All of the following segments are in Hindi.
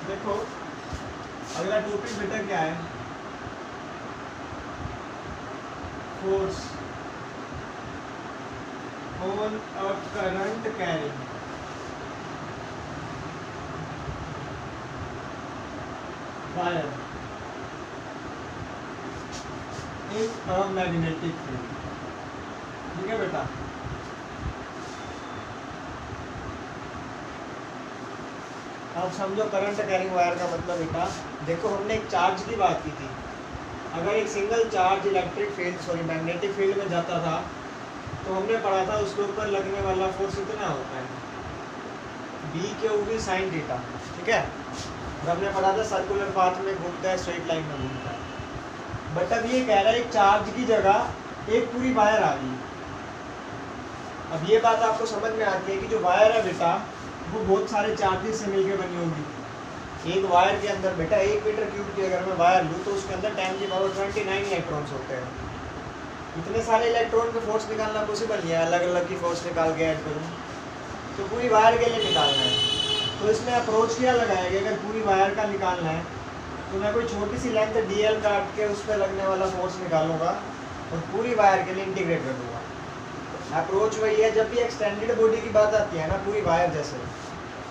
देखो अगला टॉपिक बेटा क्या है, force on a current carrying wire in a magnetic field. ठीक है बेटा, अब समझो करंट कैरिंग वायर का मतलब बेटा, देखो हमने एक चार्ज की बात की थी। अगर एक single charge electric field magnetic field में जाता था तो हमने पढ़ा था उसके ऊपर लगने वाला फोर्स इतना होता है B/V sin थीटा। ठीक है, और हमने पढ़ा था सर्कुलर पाथ में घूमता है, स्ट्रेट लाइन में घूमता है। बट अब ये कह रहा है एक चार्ज की जगह एक पूरी वायर आ गई। अब ये बात आपको समझ में आती है कि जो वायर है बेटा वो बहुत सारे चार्जेस से मिलकर बनी होगी। एक वायर के अंदर बेटा 1 मीटर क्यूब की अगर मैं वायर लूँ तो उसके अंदर 10⁻29 इलेक्ट्रॉन्स होते हैं। इतने सारे इलेक्ट्रॉन के फोर्स निकालना पॉसिबल नहीं है, अलग अलग की फोर्स निकाल के ऐड करूँ तो पूरी वायर के लिए निकालना है। तो इसमें अप्रोच क्या लगाया गया, अगर पूरी वायर का निकालना है तो मैं कोई छोटी सी लेंथ DL काट के उस पर लगने वाला फोर्स निकालूंगा और पूरी वायर के लिए इंटीग्रेट कर दूँगा। अप्रोच वही है, जब भी एक्सटेंडेड बॉडी की बात आती है ना, पूरी वायर जैसे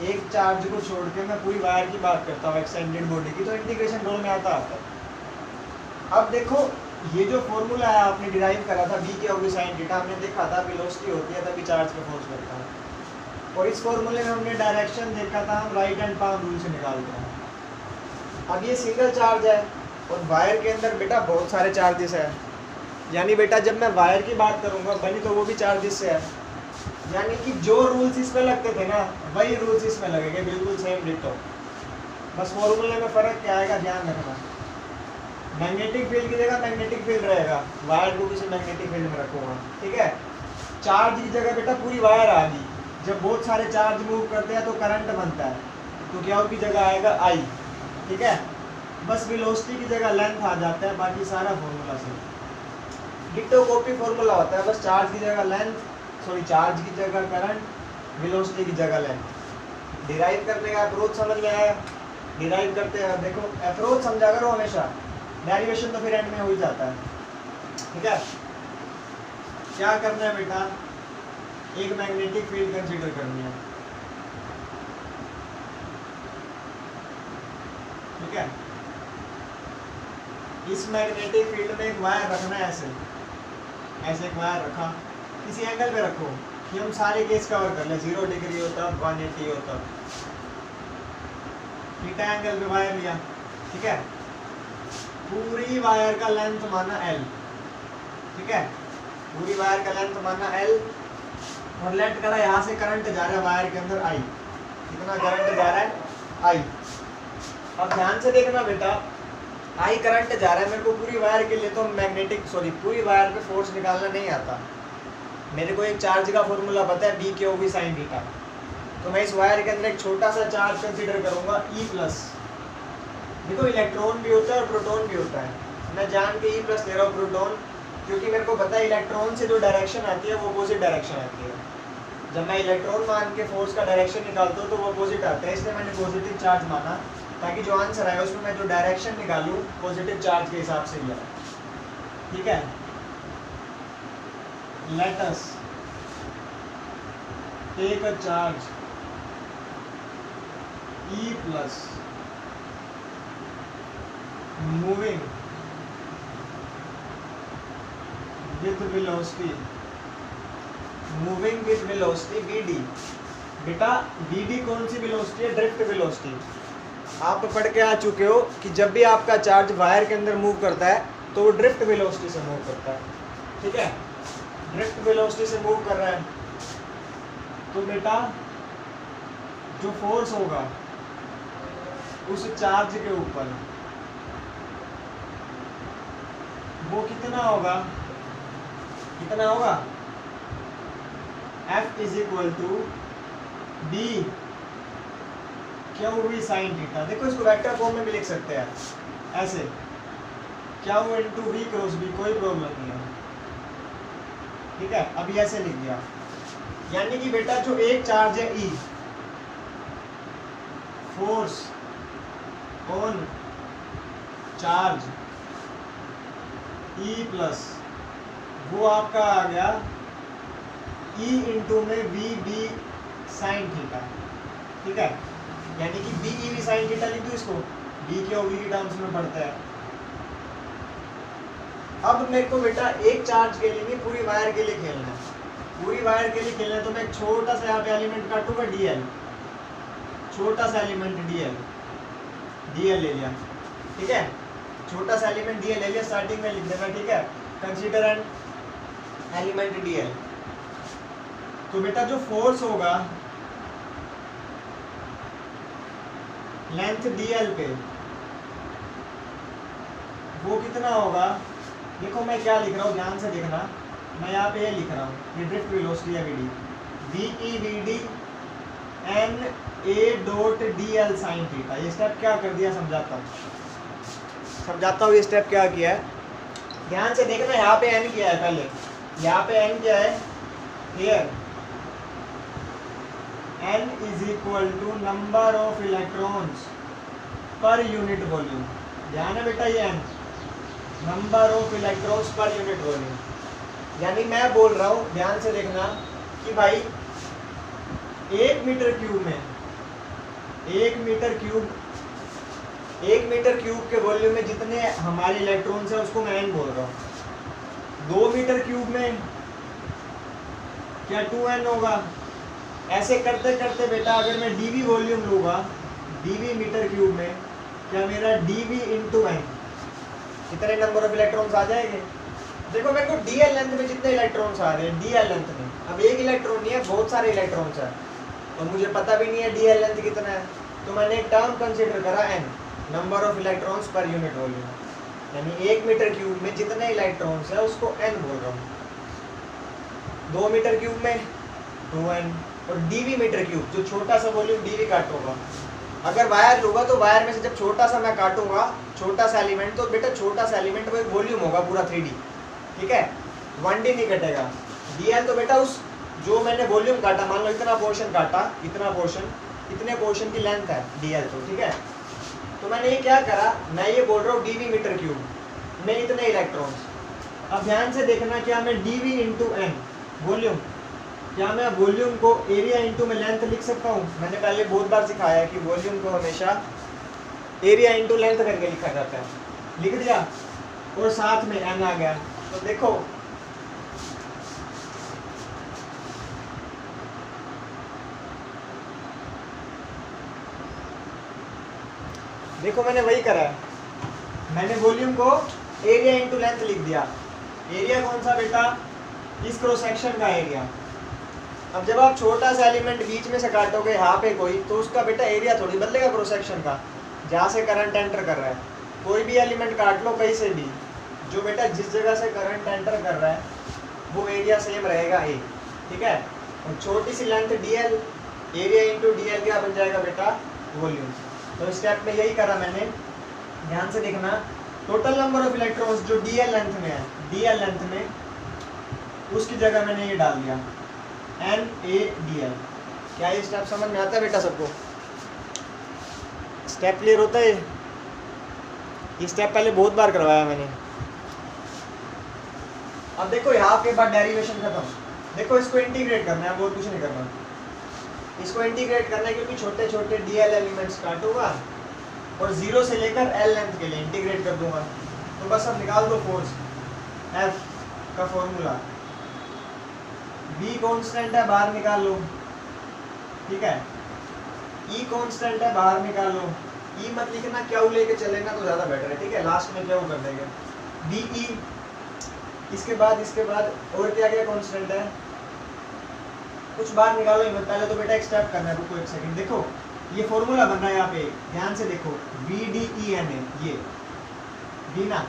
एक चार्ज को छोड़ के मैं पूरी वायर की बात करता हूँ एक्सटेंडेड बॉडी की, तो इंटीग्रेशन रोल में आता है। अब देखो ये जो फॉर्मूला है आपने डिराइव करा था B/V sin थीटा, हमने देखा था वेलोसिटी होती है तभी चार्ज का फोर्स लगता है, और इस फॉर्मूले में हमने डायरेक्शन देखा था, हम राइट हैंड पाम रूल से निकालते हैं। अब ये सिंगल चार्ज है और वायर के अंदर बेटा बहुत सारे चार्जेस है, यानी बेटा जब मैं वायर की बात करूँगा बनी तो वो भी चार्जेस से है, यानी कि जो रूल्स इस पे लगते थे ना वही रूल्स इसमें लगेंगे, बिल्कुल सेम डिटो। बस फॉर्मूले में फ़र्क क्या आएगा ध्यान रखना, मैग्नेटिक फील्ड की जगह मैग्नेटिक फील्ड रहेगा, वायर को किसी मैग्नेटिक फील्ड में रखूँगा। ठीक है, चार्ज की जगह बेटा पूरी वायर आ गई। जब बहुत सारे चार्ज मूव करते हैं तो करंट बनता है, तो क्या की जगह आएगा I। ठीक है, बस वेलोसिटी की जगह लेंथ आ जाता है, बाकी सारा फॉर्मूला से डिटो कॉपी फॉर्मूला होता है। बस चार्ज की जगह लेंथ, चार्ज की जगह करंट, वेलोसिटी की जगह लेंथ। डिराइव करने का अप्रोच समझ में आया, डिराइव करते हैं। देखो अप्रोच समझा करो हमेशा, डेरिवेशन तो फिर एंड में हो ही जाता है। ठीक है, क्या करना है बेटा, एक मैग्नेटिक फील्ड कंसीडर करनी है। ठीक है, इस मैग्नेटिक फील्ड में एक वायर रखना है, ऐसे एक वायर रखा, किसी एंगल पे रखो कि हम सारे केस कवर कर लें, 0 डिग्री हो तब, 180 हो तब, थीटा एंगल पे वायर लिया। ठीक है, पूरी वायर का लेंथ माना L। ठीक है, पूरी वायर का लेंथ माना L, और लेट करा यहाँ से करंट जा रहा है वायर के अंदर I। कितना करंट जा रहा है I। अब ध्यान से देखना बेटा, I करंट जा रहा है, मेरे को पूरी वायर के लिए तो पूरी वायर पे फोर्स निकालना नहीं आता। मेरे को एक चार्ज का फॉर्मूला पता है B/V sin थीटा, तो मैं इस वायर के अंदर एक छोटा सा चार्ज कंसीडर करूंगा E+। देखो इलेक्ट्रॉन भी होता है और प्रोटॉन भी होता है, मैं जान के E+ ले रहा हूँ प्रोटॉन, क्योंकि मेरे को पता है इलेक्ट्रॉन से जो डायरेक्शन आती है वो अपोजिट डायरेक्शन आती है। जब मैं इलेक्ट्रॉन मान के फोर्स का डायरेक्शन निकालता हूँ तो वो अपोजिट आता है, इसलिए मैंने पॉजिटिव चार्ज माना, ताकि जो आंसर आए उसमें मैं जो डायरेक्शन निकालूँ पॉजिटिव चार्ज के हिसाब से ही आए। ठीक है, let us take a charge E+ moving with velocity BD। बेटा BD कौन सी वेलोसिटी है, ड्रिफ्ट वेलोसिटी। आप पढ़ के आ चुके हो कि जब भी आपका चार्ज वायर के अंदर मूव करता है तो वो ड्रिफ्ट वेलोसिटी से मूव करता है। ठीक है, ड्रिफ्ट वेलोसिटी से मूव कर रहा है तो बेटा जो फोर्स होगा उस चार्ज के ऊपर वो कितना होगा, F = B/V sin थीटा। देखो इसको वेक्टर फॉर्म में भी लिख सकते हैं ऐसे, Q × V × B, कोई प्रॉब्लम नहीं है। ठीक है, अभी ऐसे लिख दिया, यानी कि बेटा जो एक चार्ज है E, force on charge E plus, वो आपका आ गया ई इंटू में वी बी साइन थीटा, ठीक है, यानी कि B E V sine theta लिख दूँ इसको, बी के और वी के टर्म्स में पढ़ता है। अब मेरे को बेटा एक चार्ज के लिए नहीं, पूरी वायर के लिए खेलना है। पूरी वायर के लिए खेलना है तो मैं एक छोटा सा यहाँ पे एलिमेंट काटूंगा डीएल, छोटा सा एलिमेंट डीएल, डीएल ले लिया, ठीक है, छोटा सा एलिमेंट डीएल ले लिया, स्टार्टिंग में लिख देना, ठीक है, कंसीडर एन एलिमेंट डीएल। तो बेटा जो फोर्स होगा लेंथ डीएल पे वो कितना होगा, देखो मैं क्या लिख रहा हूँ, ध्यान से देखना, मैं यहाँ पे ये लिख रहा हूँ, ये ड्रिफ्ट वेलोसिटी है V D, V E V D N A dot D L sine theta. ये स्टेप क्या कर दिया समझाता हूँ ये स्टेप क्या किया है, ध्यान से देखना। यहाँ पे एन किया है, पहले यहाँ पे एन क्या है, here N is equal to number of electrons per unit volume. ध्यान है बेटा, ये N number of electrons per unit volume, यानी मैं बोल रहा हूँ, ध्यान से देखना कि भाई 1 मीटर क्यूब में 1 मीटर क्यूब के वॉल्यूम में जितने हमारे इलेक्ट्रॉन्स हैं उसको मैं एन बोल रहा हूँ। 2 मीटर क्यूब में क्या 2n होगा। ऐसे करते करते बेटा अगर मैं dv वॉल्यूम लूँगा, dv मीटर क्यूब में, क्या मेरा dv इंटू एन कितने नंबर ऑफ इलेक्ट्रॉन्स आ जाएंगे। देखो मेरे को dl लेंथ में जितने इलेक्ट्रॉन्स आ रहे हैं, dl लेंथ में, अब एक इलेक्ट्रॉन नहीं है, बहुत सारे इलेक्ट्रॉन्स हैं और मुझे पता भी नहीं है dl लेंथ कितना है, तो मैंने एक टर्म कंसीडर करा n, number of electrons per unit volume, यानी 1 मीटर क्यूब में जितने इलेक्ट्रॉन्स है उसको n बोल रहा हूँ। 2 मीटर क्यूब में 2n, और dv मीटर क्यूब जो छोटा सा वॉल्यूम dv काटूंगा। अगर वायर लूँगा तो वायर में से जब छोटा सा मैं काटूंगा, छोटा सा एलिमेंट, तो बेटा छोटा सा एलिमेंट वो एक वॉल्यूम होगा पूरा 3D, ठीक है, 1D नहीं कटेगा। dl तो बेटा उस जो मैंने वॉल्यूम काटा, मान लो इतना पोर्शन काटा, इतना पोर्शन, इतने पोर्शन की लेंथ है dl तो, ठीक है। तो मैंने ये क्या करा, मैं ये बोल रहा हूँ dv मीटर क्यूब में इतने इलेक्ट्रॉन्स। अब ध्यान से देखना, क्या मैं dv इंटू एन वॉल्यूम, क्या मैं वॉल्यूम को एरिया इंटू में लेंथ लिख सकता हूँ। मैंने पहले बहुत बार सिखाया है कि वॉल्यूम को हमेशा एरिया इंटू लेंथ करके लिखा जाता है, लिख दिया और साथ में एन आ गया। तो देखो देखो मैंने वही करा है, मैंने वॉल्यूम को एरिया इंटू लेंथ लिख दिया। एरिया कौन सा बेटा, इस क्रॉस सेक्शन का एरिया। अब जब आप छोटा सा एलिमेंट बीच में से काटोगे यहाँ पे कोई, तो उसका बेटा एरिया थोड़ी बदलेगा क्रॉस सेक्शन का, जहाँ से करंट एंटर कर रहा है। कोई भी एलिमेंट काट लो कहीं से भी, जो बेटा जिस जगह से करंट एंटर कर रहा है वो एरिया सेम रहेगा ए, ठीक है। और छोटी सी length dl, area into dl क्या बन जाएगा बेटा, वॉल्यूम। तो स्टेप में यही करा मैंने, ध्यान से देखना। टोटल नंबर ऑफ इलेक्ट्रॉन्स जो dl लेंथ में है, dl लेंथ में, उसकी जगह मैंने ये डाल दिया NaDl। क्या ये स्टेप समझ में आता है बेटा सबको, स्टेप क्लियर होता है। ये स्टेप पहले बहुत बार करवाया मैंने। अब देखो यहाँ के बाद डेरिवेशन खत्म। देखो इसको इंटीग्रेट करना है, बहुत कुछ नहीं करना, इसको इंटीग्रेट करना है, क्योंकि छोटे छोटे dl एलिमेंट्स काटूंगा और 0 से लेकर l लेंथ के लिए इंटीग्रेट कर दूंगा। तो बस अब निकाल दो फोर्स, F का फॉर्मूला, B कांस्टेंट है, बाहर निकाल लो, ठीक है, E कांस्टेंट है, बाहर निकाल लो। E मत लिखना, क्यू लेके चलेगा तो ज़्यादा बेटर है, ठीक है, लास्ट में क्यू कर देंगे। DE, इसके बाद और क्या क्या कांस्टेंट है, कुछ बाहर निकालो ही मत, पहले तो बेटा एक स्टेप करना है, रुको एक सेकंड। देखो ये फॉर्मूला बन रहा है यहाँ पे, ध्यान से देखो, VDENA, ये D ना,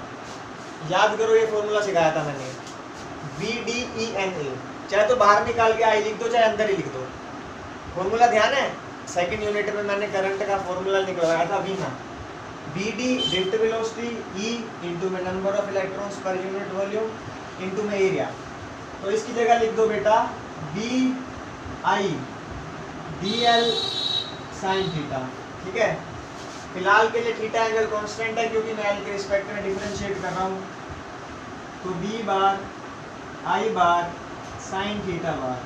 याद करो ये फॉर्मूला सिखाया था मैंने, VDENA, चाहे तो बाहर निकाल के आई लिख दो, चाहे अंदर ही लिख दो। फॉर्मूला ध्यान है, सेकंड यूनिट में मैंने करंट का फॉर्मूला निकलवाया था, V ना, VD drift velocity, E into में number of electrons per unit volume into में एरिया। तो इसकी जगह लिख दो बेटा BI DL साइन थीटा, ठीक है। फिलहाल के लिए थीटा एंगल कांस्टेंट है क्योंकि मैं एल के रिस्पेक्ट में डिफरेंशिएट कर रहा हूँ। तो बी बार आई बार साइन थीटा बार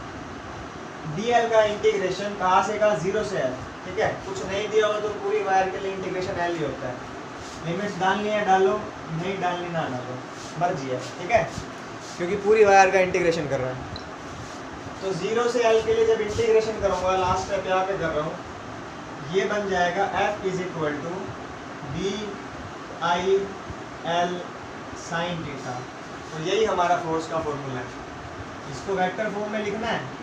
डी एल का इंटीग्रेशन कहाँ से का 0 से एल। ठीक है, कुछ नहीं दिया हो तो पूरी वायर के लिए इंटीग्रेशन एल ही होता है। लिमिट्स डालनी है डालो, नहीं डालनी ना डालो, मर्जी है। ठीक है, क्योंकि पूरी वायर का इंटीग्रेशन कर रहा है। तो 0 से एल के लिए जब इंटीग्रेशन करूँगा, लास्ट स्टेप यहाँ पे कर रहा हूँ, ये बन जाएगा F is equal to B I L sine theta. तो यही हमारा फोर्स का फॉर्मूला है। इसको वेक्टर फॉर्म में लिखना है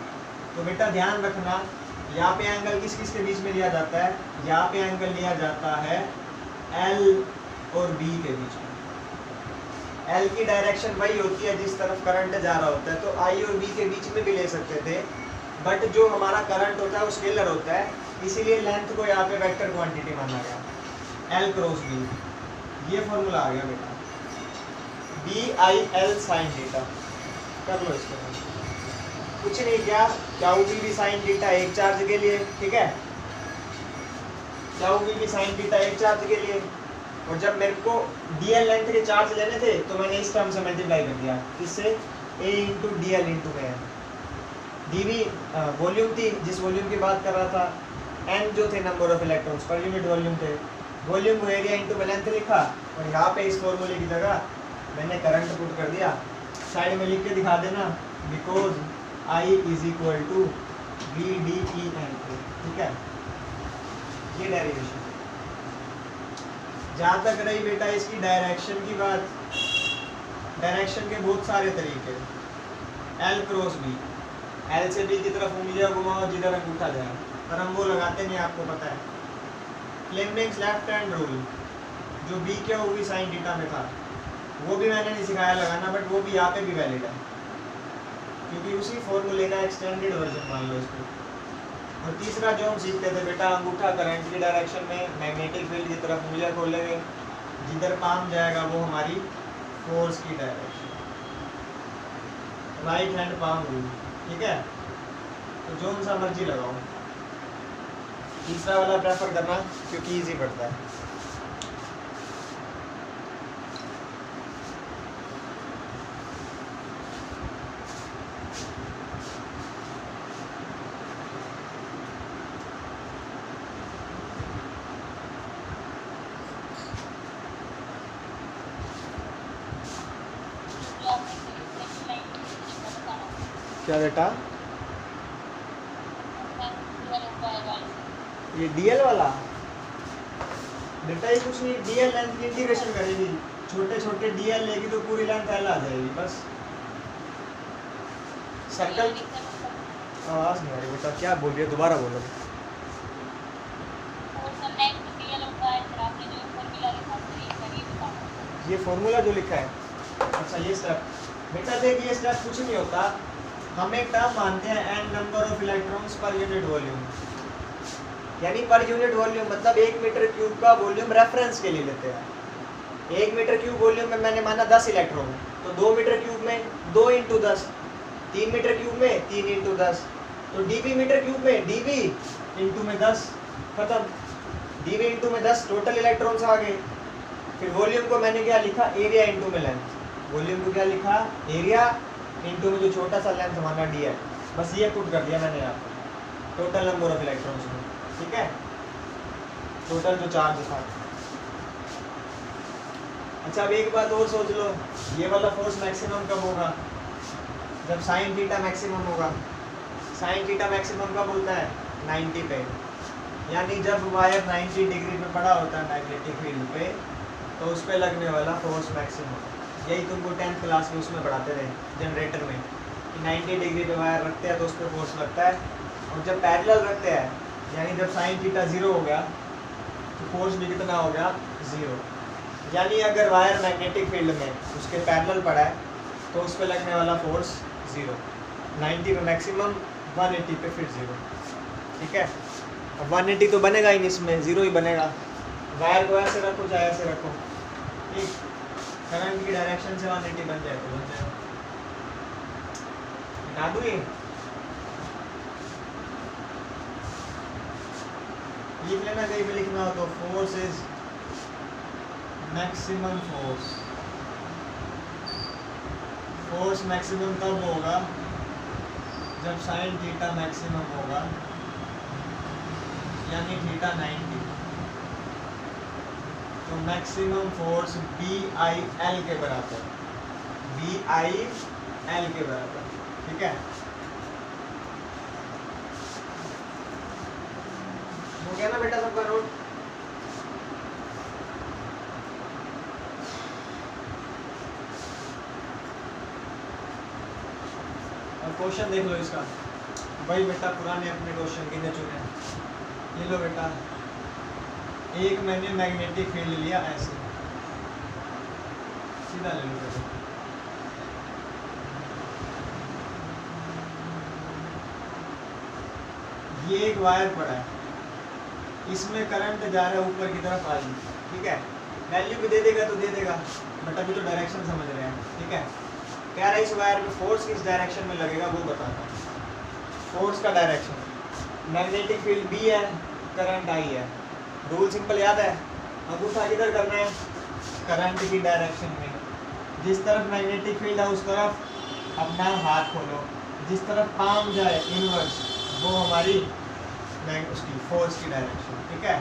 तो बेटा ध्यान रखना, यहाँ पे एंगल किस किस के बीच में लिया जाता है, यहाँ पे एंगल लिया जाता है L और B के बीच में। L की डायरेक्शन वही होती है जिस तरफ करंट जा रहा होता है, तो I और B के बीच में भी ले सकते थे, बट जो हमारा करंट होता है वो स्केलर होता है, इसीलिए लेंथ को यहाँ पे वेक्टर क्वांटिटी माना गया, L क्रॉस B। ये फॉर्मूला आ गया बेटा, B I L sine theta. कर लो इसको, कुछ नहीं क्या, क्या भी साइन थीटा एक चार्ज के लिए। ठीक है, क्या भी साइन थीटा एक चार्ज के लिए। और जब मेरे को डीएल लेंथ के चार्ज लेने थे तो मैंने इस टर्म से मल्टीप्लाई कर दिया, किससे, ए इंटू डी एल इंटू में। डी वी वॉल्यूम थी जिस वॉल्यूम की बात कर रहा था, एन जो थे number of electrons per unit volume थे, वॉल्यूम को एरिया इंटू में लेंथ लिखा, और यहाँ पे इस फॉर्मूले की जगह मैंने करंट पुट कर दिया। साइड में लिख के दिखा देना, because I is equal to V D E N. ठीक है, ये डेरिवेशन। जहाँ तक रही बेटा इसकी डायरेक्शन की बात, डायरेक्शन के बहुत सारे तरीके, एल क्रॉस बी, एल से बी की तरफ उंगलियां घुमाओ जिधर अंगूठा जाए, पर हम वो लगाते नहीं, आपको पता है। फ्लेमिंग्स लेफ्ट हैंड रूल जो बी के ओ वी साइन थीटा में था, वो भी मैंने नहीं सिखाया लगाना, बट वो भी यहाँ पे भी वैलिड है क्योंकि उसी फॉर्मूले का एक्सटेंडेड वर्जन मान लो इसको। और तीसरा जो हम सीखते थे बेटा, अंगूठा करंट की डायरेक्शन में मैग्नेटिक फील्ड की तरफ उंगलियां खोलेंगे, जिधर पाम जाएगा वो हमारी फोर्स की direction, right hand palm rule. ठीक है, तो जो सा मर्जी लगाओ, तीसरा वाला प्रेफर करना क्योंकि इजी पड़ता है। क्या बेटा, ये डीएल वाला बेटा, ये कुछ नहीं, डीएल लेंथ की इंटीग्रेशन करेगी, छोटे छोटे डीएल लेगी तो पूरी लेंथ एल आ जाएगी बस। सर्कल आवाज नहीं आ रही बेटा, क्या बोल रही है, दोबारा बोलो। ये फॉर्मूला जो लिखा है, अच्छा ये स्टेप बेटा, देख ये स्टेप कुछ नहीं होता, हम एक टर्म मानते हैं N number of electrons per unit volume, यानी पर यूनिट वॉल्यूम मतलब 1 मीटर क्यूब का वॉल्यूम रेफरेंस के लिए लेते हैं। 1 मीटर क्यूब वॉल्यूम में मैंने माना 10 इलेक्ट्रॉन, तो 2 मीटर क्यूब में 2 इंटू 10, 3 मीटर क्यूब में 3 इंटू 10, तो डीबी मीटर क्यूब में डीबी इंटू में 10, खत्म। डीबी इंटू में 10 टोटल इलेक्ट्रॉन्स आ गए। फिर वॉल्यूम को मैंने क्या लिखा, एरिया इंटू में लेंथ, वॉल्यूम को क्या लिखा, एरिया इंटू में जो छोटा सा लेंथ माना डी है, बस ये पुट कर दिया मैंने यहाँ पर टोटल नंबर ऑफ इलेक्ट्रॉन्स में। ठीक है, टोटल जो चार्ज था। अच्छा अब एक बात और सोच लो, ये वाला फोर्स मैक्सिमम कब होगा, जब साइन थीटा मैक्सिमम होगा। साइन थीटा मैक्सिमम कब होता है, 90 पे, यानी जब वायर 90 डिग्री पे पड़ा होता है मैग्नेटिक फील्ड पे, तो उस पर लगने वाला फोर्स मैक्सिमम। यही तुमको 10th क्लास में उसमें पढ़ाते रहे जनरेटर में, कि 90 डिग्री पे वायर रखते हैं तो उस पर फोर्स लगता है, और जब पैरेलल रखते हैं यानी जब साइन थीटा 0 हो गया तो फोर्स भी कितना हो गया, 0। यानी अगर वायर मैग्नेटिक फील्ड में उसके पैरेलल पड़ा है तो उस पर लगने वाला फोर्स 0, 90 पे मैक्सिमम, 180 पे फिर 0। ठीक है, अब 180 तो बनेगा ही नहीं, इसमें 0 ही बनेगा। वायर को ऐसे रखो चाहे ऐसे रखो, ठीक, करंट की डायरेक्शन से 180 बन जाए तो बन जाएगा। हटा दूँ ये, लिख लेना, कहीं पे लिखना हो तो force is maximum force. Force maximum तब होगा जब साइन थीटा मैक्सिमम होगा, यानी थीटा 90। तो मैक्सिमम फोर्स BIL के बराबर, BIL के बराबर, ठीक है। हो गया ना बेटा सबका नोट? और क्वेश्चन देख लो इसका। भाई बेटा पुराने अपने क्वेश्चन कितने चुने, ये लो बेटा। एक मैंने मैग्नेटिक फील्ड लिया ऐसे, सीधा ले लो बेटा। ये एक वायर पड़ा है, इसमें करंट जा रहा है ऊपर की तरफ आई, ठीक है। वैल्यू भी दे देगा तो दे देगा, बट अभी तो डायरेक्शन समझ रहे हैं, ठीक है। कह रहा है इस वायर में फोर्स किस डायरेक्शन में लगेगा वो बताता है। फोर्स का डायरेक्शन, मैग्नेटिक फील्ड B है, करंट I है। रूल सिंपल याद है, अंगूठा किधर करना है, करंट की डायरेक्शन में। जिस तरफ मैग्नेटिक फील्ड है उस तरफ अपना हाथ खोलो, जिस तरफ पाम जाए इनवर्स, वो हमारी उसकी फोर्स की डायरेक्शन, ठीक है।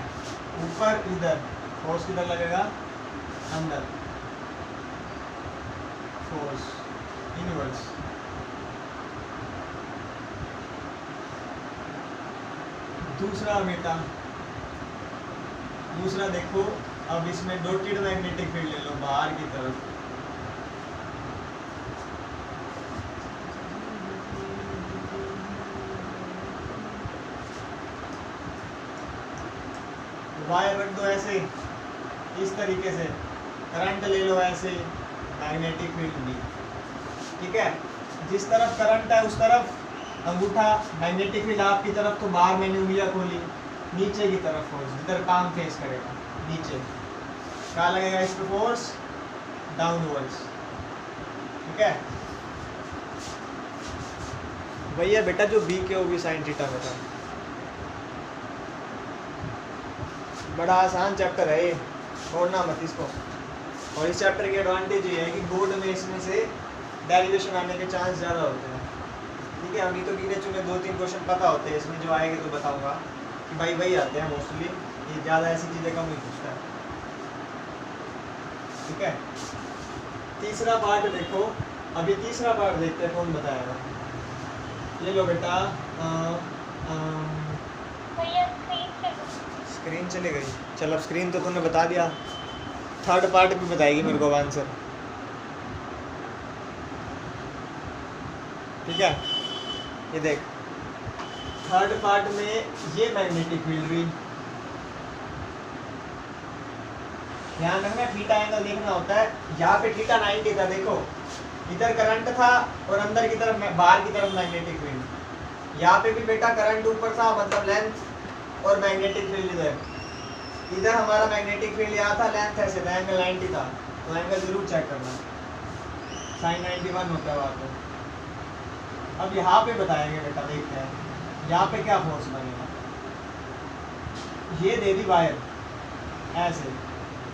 ऊपर इधर फोर्स किधर लगेगा, अंदर, फोर्स इनवर्स। दूसरा बेटा, दूसरा देखो, अब इसमें डॉटेड मैग्नेटिक फील्ड ले लो बाहर की तरफ। वायर रख दो ऐसे, इस तरीके से, करंट ले लो ऐसे, मैग्नेटिक फील्ड भी, ठीक है। जिस तरफ करंट है उस तरफ अंगूठा, मैग्नेटिक फील्ड आपकी तरफ तो बाहर मैंने उंगलियां खोली, नीचे की तरफ फोर्स, जिधर पाम फेस करेगा नीचे, क्या लगेगा इस पे फोर्स, डाउनवर्ड्स, ठीक है। भैया बेटा जो B के वो भी साइन थीटा में था। बड़ा आसान चैप्टर है ये, छोड़ना मत इसको। और इस चैप्टर की एडवांटेज ये है कि बोर्ड में इसमें से डेरिवेशन आने के चांस ज़्यादा होते हैं, ठीक है। अभी तो गिने चुने 2-3 क्वेश्चन पता होते हैं, इसमें जो आएंगे तो बताऊंगा कि भाई वही आते हैं मोस्टली, ये ज़्यादा ऐसी चीज़ें कम ही पूछता है, ठीक है। तीसरा पार्ट देखो, अभी तीसरा पार्ट देखते हैं कौन बताएगा। ये लो बेटा, स्क्रीन चली गई, चल अब स्क्रीन तो तूने बता दिया, थर्ड पार्ट भी बताएगी मेरे को आंसर, ठीक है। ये देख, थर्ड पार्ट में ये मैग्नेटिक फील्ड भी, ध्यान रखना थीटा एंगल देखना होता है। यहाँ पे थीटा 90 था, देखो इधर करंट था और अंदर की तरफ बाहर की तरफ मैग्नेटिक फील्ड। यहाँ पे भी बेटा करंट ऊपर था, मतलब लेंथ, और मैग्नेटिक फील्ड इधर हमारा मैग्नेटिक फील्ड यहाँ था, लेंथ ऐसे था, एंगल 90 था, तो एंगल जरूर चेक करना, साइन 91 होता है वहाँ पे। अब यहाँ पे बताएंगे बेटा, देखते हैं यहाँ पे क्या फोर्स बनेगा। ये दे दी वायर ऐसे,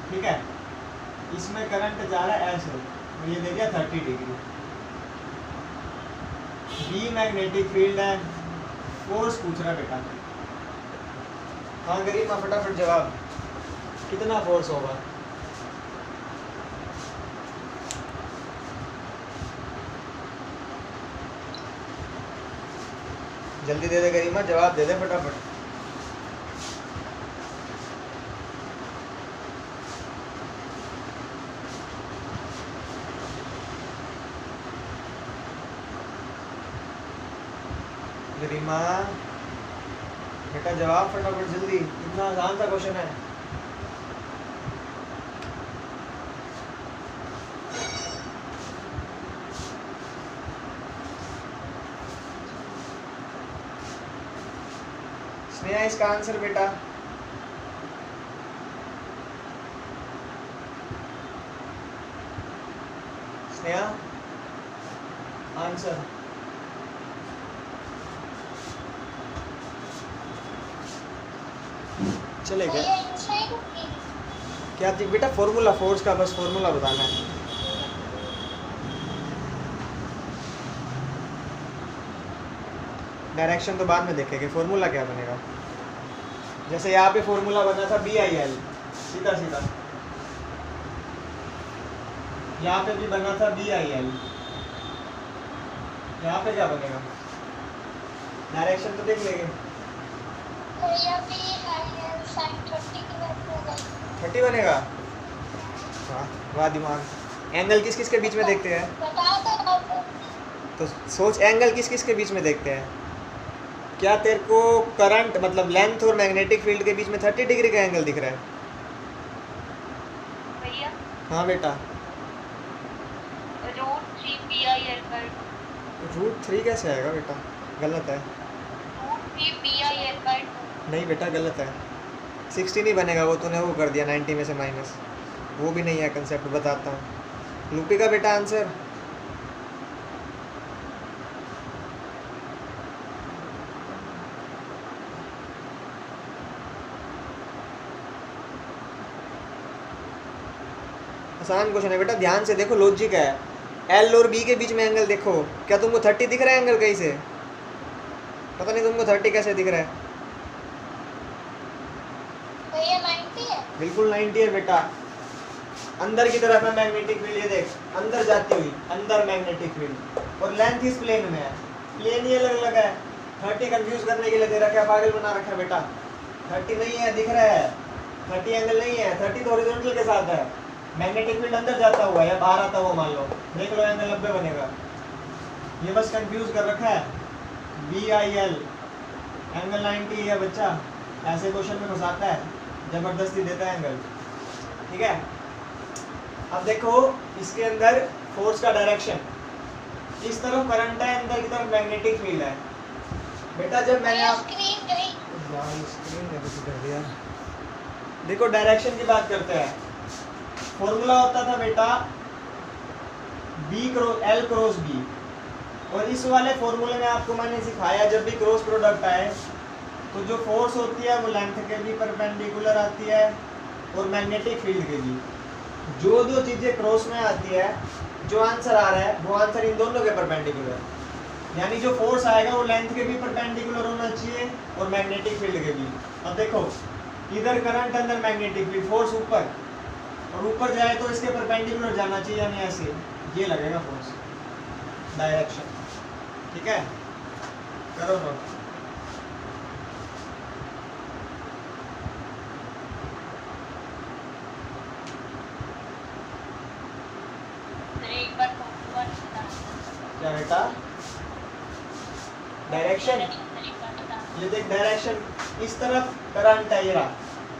ठीक है, इसमें करंट जा रहा है ऐसे, तो ये दे दिया 30 डिग्री। B मैग्नेटिक फील्ड है, फोर्स पूछ रहा है बेटा। हाँ गरीब, फटाफट जवाब, कितना फोर्स होगा। जल्दी दे दे गरीमा, जवाब दे दे फटाफट। गरीमा बेटा जवाब फटाफट जल्दी, इतना आसान सा क्वेश्चन है। स्नेहा इसका आंसर बेटा, स्नेहा आंसर। चलेगा क्या थी बेटा? फॉर्मूला फोर्स का, बस फॉर्मूला बताना है। डायरेक्शन तो बाद में देखेंगे, फॉर्मूला क्या बनेगा। जैसे यहाँ पे फॉर्मूला बना था BIL, सीधा सीधा। यहाँ पे भी बना था BIL, यहाँ पे क्या बनेगा? डायरेक्शन तो देख लेंगे। 30 बनेगा। वाह दिमाग। एंगल किस किस के बीच में देखते हैं? तो सोच, एंगल किस किस के बीच में देखते हैं? क्या तेरे को करंट मतलब लेंथ और मैग्नेटिक फील्ड के बीच में 30 डिग्री का एंगल दिख रहा है? भैया हाँ बेटा। √3 कैसे आएगा बेटा? गलत है। नहीं बेटा गलत है। 60 नहीं बनेगा, वो तूने वो कर दिया 90 में से माइनस। वो भी नहीं है कंसेप्ट, बताता हूँ। लूपी का बेटा आंसर आसान क्वेश्चन है बेटा, ध्यान से देखो, लॉजिक है। L और B के बीच में एंगल देखो, क्या तुमको 30 दिख रहा है एंगल कहीं से? पता नहीं तुमको 30 कैसे दिख रहा है? भैया 90 है। बिल्कुल 90 है बेटा। अंदर की तरफ है मैग्नेटिक फील्ड, ये देख अंदर जाती हुई, अंदर मैग्नेटिक फील्ड, और लेंथ इस प्लेन में है। प्लेन ही अलग अलग है। 30 कंफ्यूज करने के लिए तेरा क्या पागल बना रखा है बेटा? 30 नहीं है, दिख रहा है 30 एंगल नहीं है। 30 तो हॉरिजॉन्टल के साथ है। मैग्नेटिक फील्ड अंदर जाता हुआ या बाहर आता हुआ मान लो, देख लो एंगल 90 बनेगा। ये बस कंफ्यूज कर रखा है। BIL एंगल 90 है बच्चा, ऐसे क्वेश्चन में फंसाता है, जबरदस्ती देता है एंगल। ठीक है, अब देखो इसके अंदर फोर्स का डायरेक्शन, इस तरफ करंट है, अंदर की तरफ मैग्नेटिक फील्ड है। बेटा जब मैंने स्क्रीन दिया, देखो डायरेक्शन की बात करते हैं। फॉर्मूला होता था बेटा L क्रॉस B, और इस वाले फॉर्मूले में आपको मैंने सिखाया जब भी क्रॉस प्रोडक्ट आए तो जो फोर्स होती है वो लेंथ के भी परपेंडिकुलर आती है और मैग्नेटिक फील्ड के भी। जो दो चीज़ें क्रॉस में आती है, जो आंसर आ रहा है वो आंसर इन दोनों के परपेंडिकुलर, यानी जो फोर्स आएगा वो लेंथ के भी परपेंडिकुलर होना चाहिए और मैग्नेटिक फील्ड के भी। अब देखो इधर करंट, अंदर मैग्नेटिक फील्ड, फोर्स ऊपर, और ऊपर जाए तो इसके परपेंडिकुलर जाना चाहिए, यानी ऐसे ये लगेगा फोर्स, डायरेक्शन। ठीक है, करो नोट। क्या बेटा? डायरेक्शन, ये देख डायरेक्शन, इस तरफ करंट है ये रहा,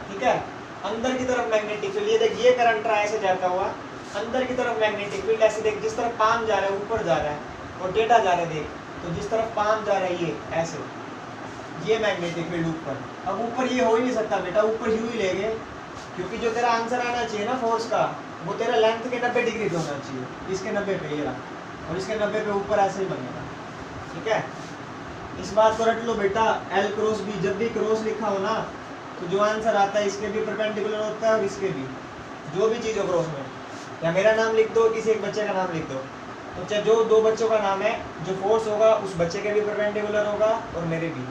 ठीक है, अंदर की तरफ मैग्नेटिक फील्ड, ये देख ये करंट रहा ऐसे जाता हुआ, अंदर की तरफ मैग्नेटिक फील्ड ऐसे देख, जिस तरफ पाम जा रहा है ऊपर जा रहा है और टेढ़ा जा रहा है, देख तो जिस तरफ पाम जा रहा है ये ऐसे, ये मैग्नेटिक फील्ड ऊपर। अब ऊपर ये हो ही नहीं सकता बेटा, ऊपर यू ही लेंगे, क्योंकि जो तेरा आंसर आना चाहिए ना फोर्स का, वो तेरा लेंथ के 90 डिग्री पे होना चाहिए, इसके 90 पे ये रहा, और इसके 90 पे ऊपर ऐसे ही बनेगा। ठीक है, इस बात को रट लो बेटा। L क्रॉस B, जब भी क्रॉस लिखा हो ना तो जो आंसर आता है इसके भी परपेंडिकुलर होता है और इसके भी, जो भी चीज़ हो क्रॉस में, या मेरा नाम लिख दो, किसी एक बच्चे का नाम लिख दो, तो चाहे जो दो बच्चों का नाम है, जो फोर्स होगा उस बच्चे के भी परपेंडिकुलर होगा और मेरे भी।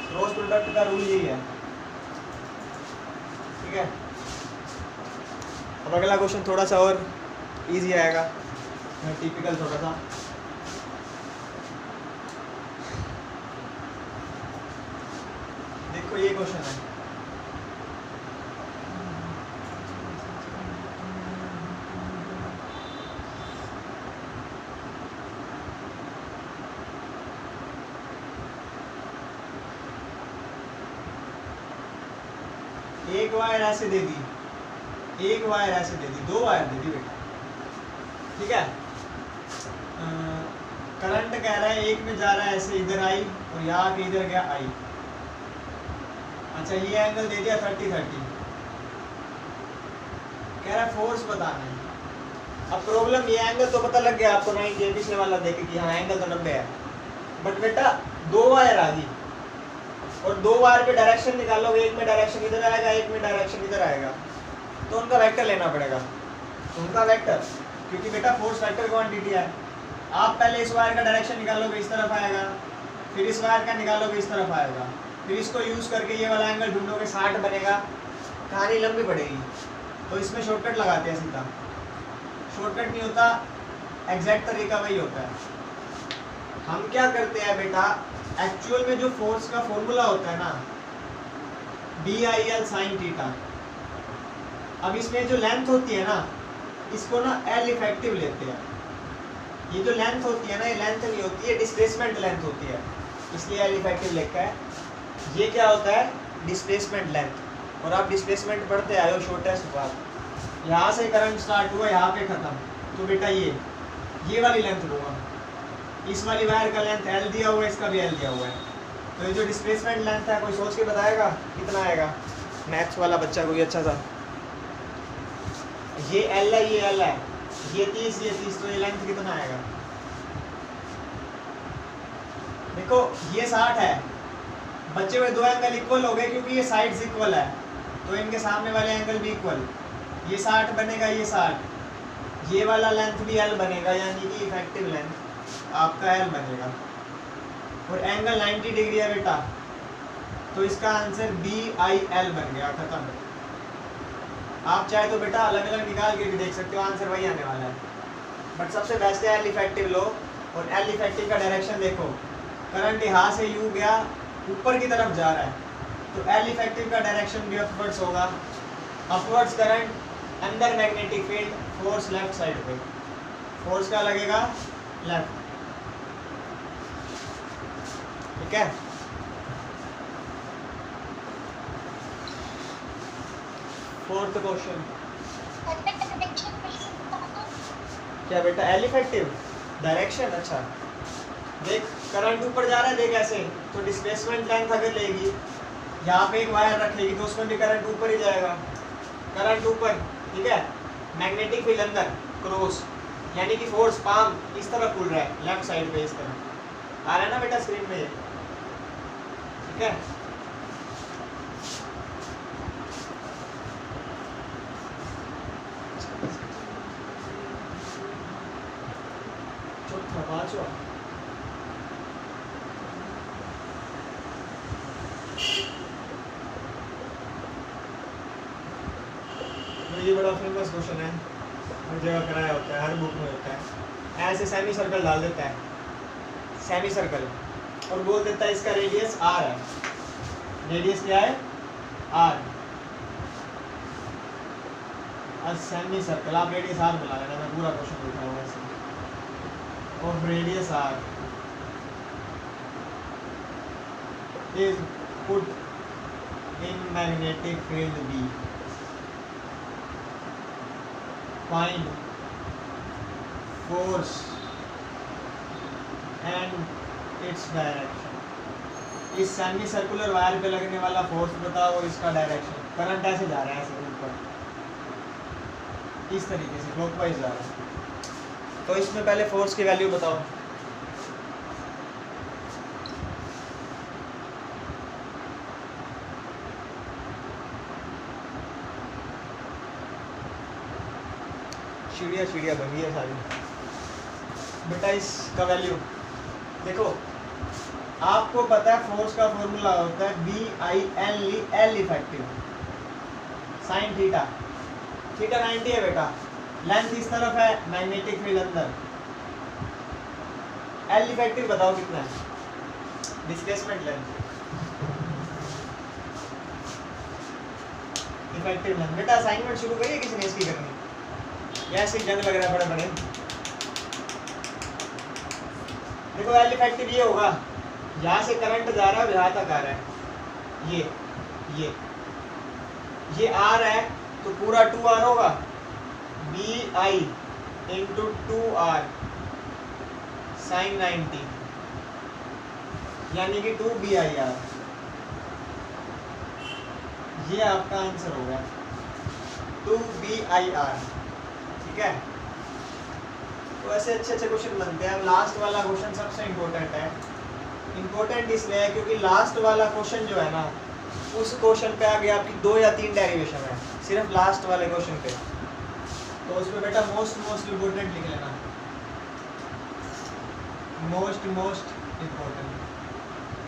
क्रॉस प्रोडक्ट का रूल यही है। ठीक है, अब अगला क्वेश्चन थोड़ा सा और इजी आएगा, टिपिकल थोड़ा सा। देखो ये क्वेश्चन है, एक वायर ऐसे दे दी, एक वायर ऐसे दे दी, दो वायर दे दी बेटा। ठीक है, करंट कह रहा है एक में जा रहा है ऐसे, इधर आई और यहाँ के इधर गया आई। अच्छा ये एंगल दे दिया 30-30, कह रहा है फोर्स बताना है। अब प्रॉब्लम, ये एंगल तो पता लग गया आपको 90, पिछले वाला देखे कि हाँ एंगल तो 90 है, बट बेटा दो वायर आ गई, और दो वायर पे डायरेक्शन निकालोगे, एक में डायरेक्शन इधर आएगा, एक में डायरेक्शन इधर आएगा, तो उनका वेक्टर लेना पड़ेगा। उनका वेक्टर, क्योंकि बेटा फोर्स वेक्टर क्वांटिटी है। आप पहले इस वायर का डायरेक्शन निकालोगे, इस तरफ आएगा, फिर इस वायर का निकालोगे, इस तरफ आएगा, फिर इसको यूज़ करके ये वाला एंगल ढूंढोगे, 60 बनेगा, कहानी लंबी पड़ेगी। तो इसमें शॉर्टकट लगाते हैं सीधा। शॉर्टकट नहीं होता, एग्जैक्ट तरीका वही होता है। हम क्या करते हैं बेटा, एक्चुअल में जो फोर्स का फॉर्मूला होता है ना, BIL sin थीटा, अब इसमें जो लेंथ होती है ना, इसको ना L इफेक्टिव लेते हैं। ये जो लेंथ होती है ना, ये लेंथ नहीं होती है, डिस्प्लेसमेंट लेंथ होती है, इसलिए L इफेक्टिव लिखा है। ये क्या होता है, डिस्प्लेसमेंट लेंथ। और आप डिस्प्लेसमेंट पढ़ते आए हो शॉर्टेस्ट पाथ। यहाँ से करंट स्टार्ट हुआ, यहाँ पे खत्म, तो बेटा ये वाली लेंथ लूँगा। इस वाली वायर का लेंथ L दिया हुआ है, इसका भी L दिया हुआ है, तो ये जो डिस्प्लेसमेंट लेंथ है, कोई सोच के बताएगा कितना आएगा? मैथ्स वाला बच्चा कोई अच्छा सा, ये L है, ये L है, ये 30, तो ये लेंथ कितना आएगा? देखो ये 60 है, बचे हुए दो एंगल इक्वल हो गए, क्योंकि ये साइड्स इक्वल है, तो इनके सामने वाले एंगल भी इक्वल। ये 60 बनेगा, ये 60, ये वाला लेंथ भी L बनेगा, यानी कि इफेक्टिव लेंथ आपका L बनेगा। और एंगल 90 डिग्री है बेटा, तो इसका आंसर BIL बन गया, खत्म। आप चाहे तो बेटा अलग अलग निकाल के भी देख सकते हो, आंसर वही आने वाला है। बट सबसे बेस्ट है L इफेक्टिव लो, और L इफेक्टिव का डायरेक्शन देखो, करंट यहाँ से यू गया, ऊपर की तरफ जा रहा है, तो L इफेक्टिव का डायरेक्शन भी अपवर्ड्स होगा। अपवर्ड्स करंट, अंदर magnetic field, force left side पे, फोर्स का लगेगा लेफ्ट, ठीक है। फोर्थ क्वेश्चन क्या बेटा, L इफेक्टिव डायरेक्शन। अच्छा देख, करंट ऊपर जा रहा है, देख ऐसे, तो डिस्प्लेसमेंट लेंथ अगर लेगी, यहाँ पे एक वायर रखेगी, तो उसमें भी करंट ऊपर ही जाएगा, करंट ऊपर, ठीक है। मैग्नेटिक फील्ड अंदर क्रॉस, यानी कि फोर्स पाम इस तरफ खुल रहा है, लेफ्ट साइड पे, इस तरह आ रहा है ना बेटा स्क्रीन में, ठीक है। चौथा पांचवा, ये बड़ा फेमस क्वेश्चन है, हर जगह कराया होता है, हर बुक में होता है। ऐसे सेमी सर्कल डाल देता है, सेमी सर्कल, और बोल देता है इसका रेडियस R है। रेडियस क्या है? R। सेमी सर्कल, आप रेडियस R बुला लेना, मैं पूरा क्वेश्चन लिखा हुआ है of radius R is put in magnetic field B. Find force and its direction. इस सेमी सर्कुलर वायर पे लगने वाला फोर्स बताओ और इसका डायरेक्शन। करंट ऐसे जा रहा है, ऐसे ऊपर, इस तरीके से क्लॉकवाइज जा रहा है, तो इसमें पहले फोर्स की वैल्यू बताओ। सीढ़ियाँ बन गई है सारी बेटा। इसका वैल्यू देखो, आपको पता है फोर्स का फॉर्मूला होता है BIL effective sine theta. Theta 90 है बेटा, लेंथ इस तरफ है, मैग्नेटिक फील्ड अंदर। L इफेक्टिव बताओ कितना है? Displacement length, effective length. बेटा असाइनमेंट शुरू करिए किसी ने इसकी करनी, या ऐसे जंग लग रहा है बड़े बड़े। देखो L इफेक्टिव ये होगा, यहाँ से करंट जा रहा है, यहाँ तक आ रहा है, ये R है, तो पूरा 2R होगा, BI इंटू 2R साइन 90, यानी कि 2BIR। ये आपका आंसर होगा 2BIR, ठीक है। तो ऐसे अच्छे अच्छे क्वेश्चन बनते हैं। अब लास्ट वाला क्वेश्चन सबसे इम्पोर्टेंट है, इम्पोर्टेंट इसलिए है क्योंकि लास्ट वाला क्वेश्चन जो है ना, उस क्वेश्चन पे आगे आपकी 2 या 3 डेरिवेशन है सिर्फ लास्ट वाले क्वेश्चन पे, तो उसमें बेटा मोस्ट इम्पोर्टेंट लिख लेना, मोस्ट इम्पोर्टेंट।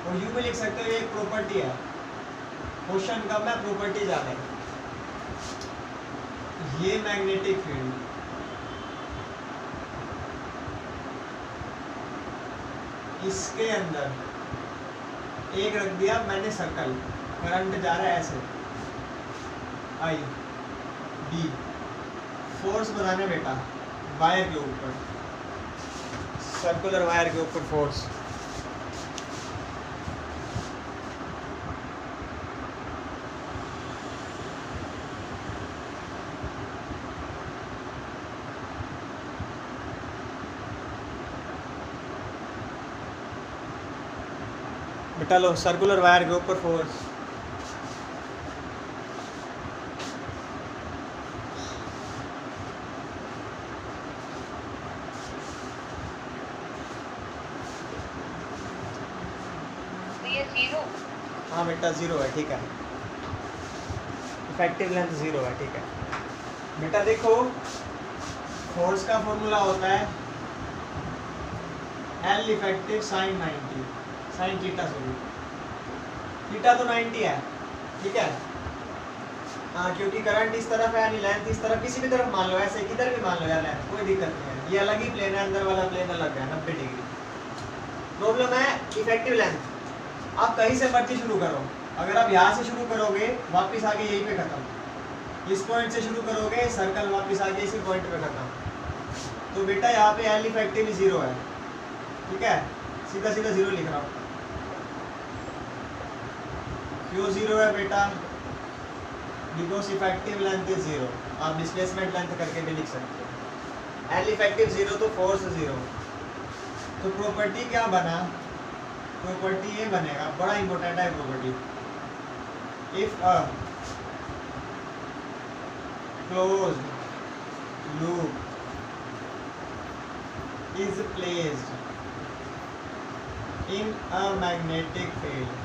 और यू भी लिख सकते हो, एक प्रॉपर्टी है क्वेश्चन का, मैं प्रॉपर्टी जाने ये मैग्नेटिक फील्ड, इसके अंदर एक रख दिया मैंने सर्कल, करंट जा रहा है ऐसे आई बी, फोर्स बनाने बेटा वायर के ऊपर, सर्कुलर वायर के ऊपर फोर्स, बेटा लो सर्कुलर वायर के ऊपर फोर्स, ये 0। हाँ बेटा 0 है, ठीक है, इफेक्टिव लेंथ 0 है, ठीक है बेटा। देखो फोर्स का फॉर्मूला होता है L effective sine 90, sine theta sorry, theta तो 90 है, ठीक है हाँ, क्योंकि करंट इस तरफ है, यानी लेंथ इस तरफ, किसी भी तरफ मान लो, ऐसे किधर भी मान लो यार लेंथ, कोई दिक्कत नहीं है, ये अलग ही प्लेन है, अंदर वाला प्लेन अलग है 90 डिग्री। प्रॉब्लम है इफेक्टिव लेंथ, आप कहीं से मर्जी शुरू करो, अगर आप यहाँ से शुरू करोगे वापस आगे यहीं पे खत्म, इस पॉइंट से शुरू करोगे सर्कल वापस आगे इसी पॉइंट पे खत्म, तो बेटा यहाँ पे L इफेक्टिव 0 है, ठीक है, सीधा 0 लिख रहा हूँ। क्यों 0 है बेटा? बिकॉज इफेक्टिव लेंथ इज 0, आप डिस्प्लेसमेंट लेंथ करके भी लिख सकते हो। L इफेक्टिव 0 तो फोर्स 0, तो प्रॉपर्टी क्या बना, प्रॉपर्टी ये बनेगा, बड़ा इंपॉर्टेंट है property, if a closed loop is placed in a magnetic field,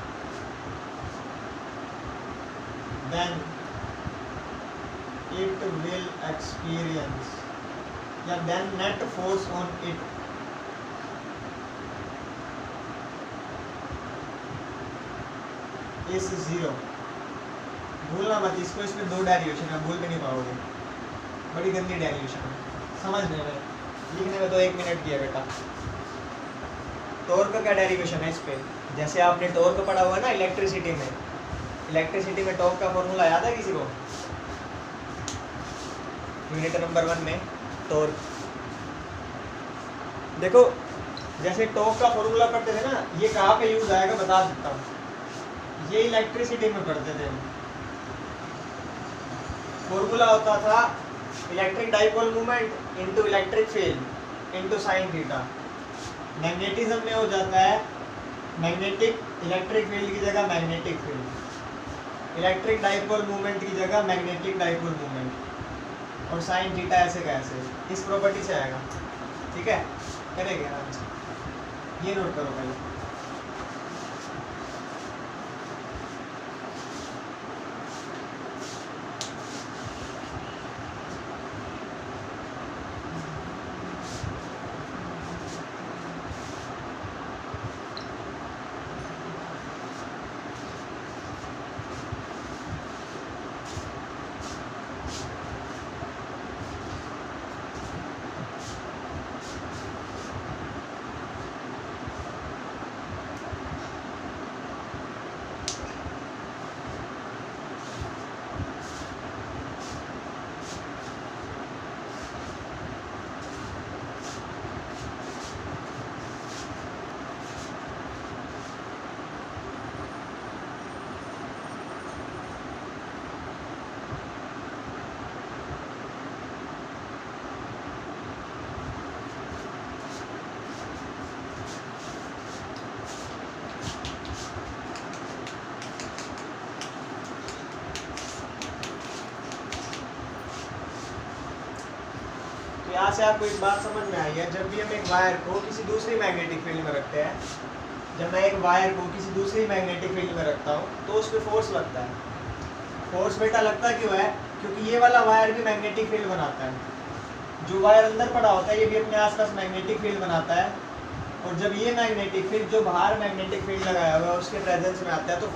then it will experience, या then net force on it is 0। भूलना मत इसको, इसमें 2 डेरिवेशन है, भूल भी नहीं पाओगे, बड़ी गंदी डेरिवेशन है, समझने में, लिखने में तो 1 मिनट की है बेटा। टॉर्क का क्या डेरिवेशन है इस पे, जैसे आपने टॉर्क पढ़ा हुआ है ना इलेक्ट्रिसिटी में, इलेक्ट्रिसिटी में टॉर्क का फॉर्मूला याद है किसी को, यूनिट नंबर 1 में टॉर्क, देखो जैसे टॉर्क का फॉर्मूला पढ़ते थे ना, ये कहाँ पे यूज आएगा बता सकता हूँ, ये इलेक्ट्रिसिटी में पढ़ते थे, फॉर्मूला होता था electric dipole movement into electric field into sine theta. Magnetism में हो जाता है मैग्नेटिक इलेक्ट्रिक फील्ड की जगह magnetic field, electric dipole movement की जगह मैग्नेटिक डाइपोल मूवमेंट, और साइन थीटा ऐसे कैसे, इस प्रॉपर्टी से आएगा, ठीक है, करेंगे आराम से, ये नोट करो पहले। यहाँ से आपको एक बात समझ में आई है, जब भी हम एक वायर को किसी दूसरी मैग्नेटिक फील्ड में रखते हैं जब मैं एक वायर को किसी दूसरी मैग्नेटिक फील्ड में रखता हूँ तो उस पर फोर्स लगता है। फोर्स बेटा लगता क्यों है? क्योंकि ये वाला वायर भी मैग्नेटिक फील्ड बनाता है। जो वायर अंदर पड़ा होता है ये भी अपने आसपास मैग्नेटिक फील्ड बनाता है, और जब ये मैग्नेटिक फील्ड जो बाहर मैग्नेटिक फील्ड लगाया हुआ है उसके प्रेजेंस में आता है तो